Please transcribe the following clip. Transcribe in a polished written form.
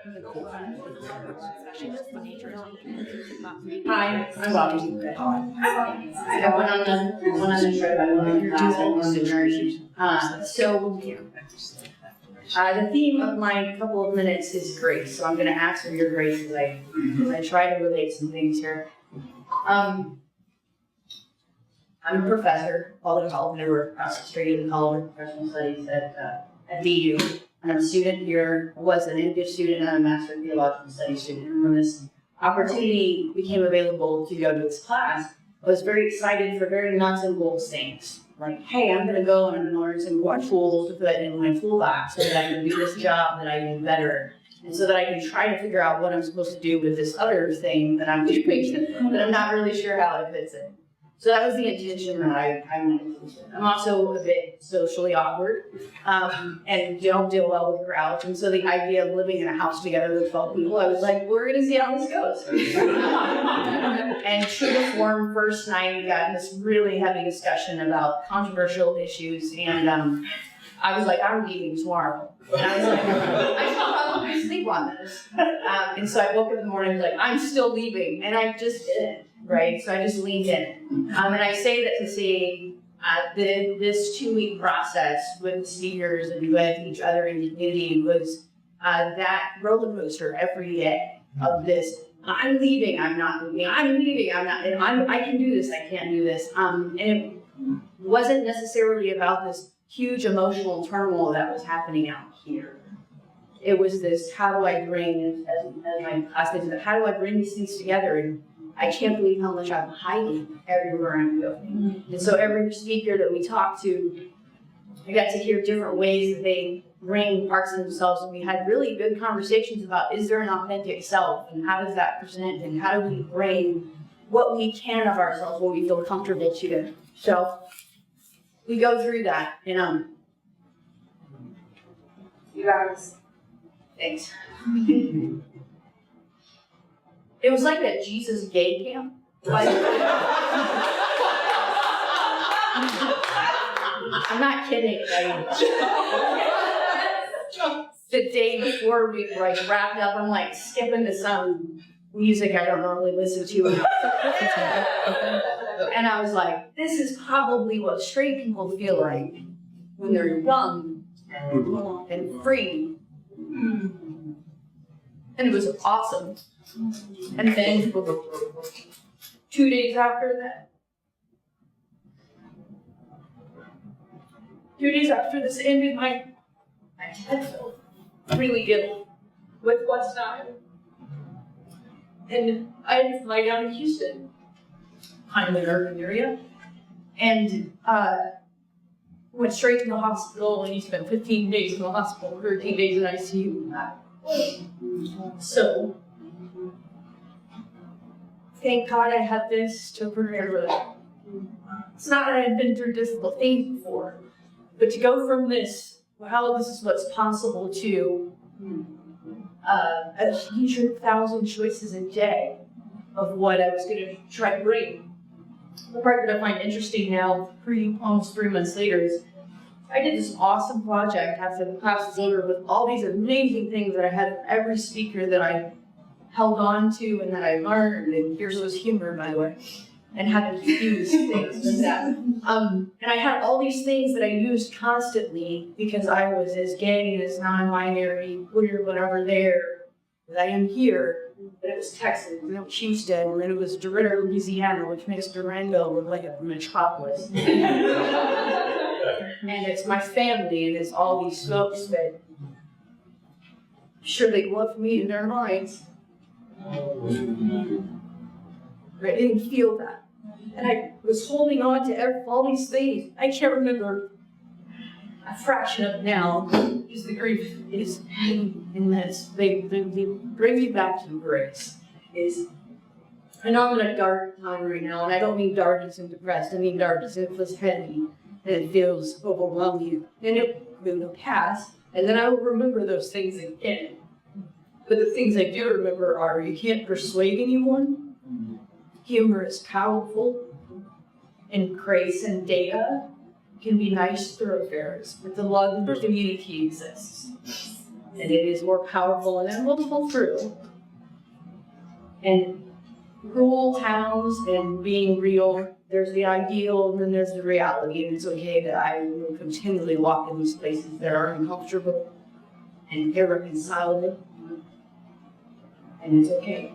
Hi, I'm Bobbie. I went on the trip. I went on the journey. The theme of my couple of minutes is grace. So I'm going to ask for your grace as I try to relate some things here. I'm a professor, public health, and I work across the street in College of Professional Studies at DU. I'm a student here, was an MPhil student, and I'm a Master of Theological Studies student. And when this opportunity became available to go to this class, I was very excited for very nuts and bolts things. Like, hey, I'm going to go and learn some watch tools to put in my tool box so that I can do this job that I do better. And so that I can try to figure out what I'm supposed to do with this other thing that I'm just patient, that I'm not really sure how it fits in. So that was the intention that I went into. I'm also a bit socially awkward and don't deal well with crowds. And so the idea of living in a house together with 12 people, I was like, we're going to see how this goes. And true to form, first night, we got in this really heavy discussion about controversial issues. And I was like, I'm leaving tomorrow. And I was like, I should probably sleep on this. And so I woke up in the morning like, I'm still leaving. And I just didn't. Right, so I just leaned in. And I say that to say this 2-week process with speakers and with each other in the community was that roller coaster every day of this. I'm leaving, I'm not leaving, I'm leaving, I'm not, and I can do this, I can't do this. And it wasn't necessarily about this huge emotional turmoil that was happening out here. It was this, how do I bring, as my class said, how do I bring these things together? And I can't believe how much I'm hiding everywhere I'm going. And so every speaker that we talked to, I got to hear different ways that they bring parts of themselves. And we had really good conversations about, is there an authentic self? And how does that present? And how do we bring what we can of ourselves when we feel comfortable to? So we go through that. And you guys, thanks. It was like that Jesus gay camp. Like, I'm not kidding. Like, the day before we wrapped up, I'm like skipping to some music I don't normally listen to. And I was like, this is probably what straight people feel like when they're young and free. And it was awesome. And then 2 days after that, 2 days after this ended, my dad felt really ill with what's not. And I had to fly down to Houston. I'm in the urban area. And went straight to the hospital, and he spent 15 days in the hospital, 13 days in ICU. So, thank God I had this to prepare for that. It's not that I've been through difficult things before, but to go from this, wow, this is what's possible, to 100,000 choices a day of what I was going to try to bring. The part that I find interesting now, almost 3 months later, is I did this awesome project after the class was over with all these amazing things that I had from every speaker that I held on to and that I learned, and yours was humor, by the way, and had to use things like that. And I had all these things that I used constantly because I was as gay and as non-binary, queer, whatever there, as I am here. But it was Texas, and it was Houston, and it was Durango, Louisiana, which makes Durango look like a metropolis. And it's my family, and it's all these folks that I'm sure they love me in their minds. But I didn't feel that. And I was holding on to all these things. I can't remember a fraction of now, because the grief is in this. They bring me back to grace. I know I'm in a dark time right now, and I don't mean darkness and depressed. I mean darkness and it feels heavy, and it feels overwhelming. And it will pass, and then I will remember those things again. But the things I do remember are, you can't persuade anyone. Humor is powerful, and grace and data can be nice thoroughfares, but the love of the community exists. and it is more powerful and it will pull through. And cruel towns and being real, there's the ideal and then there's the reality, and it's okay that I will continually walk in these places that are uncomfortable and irreconcilable, and it's okay.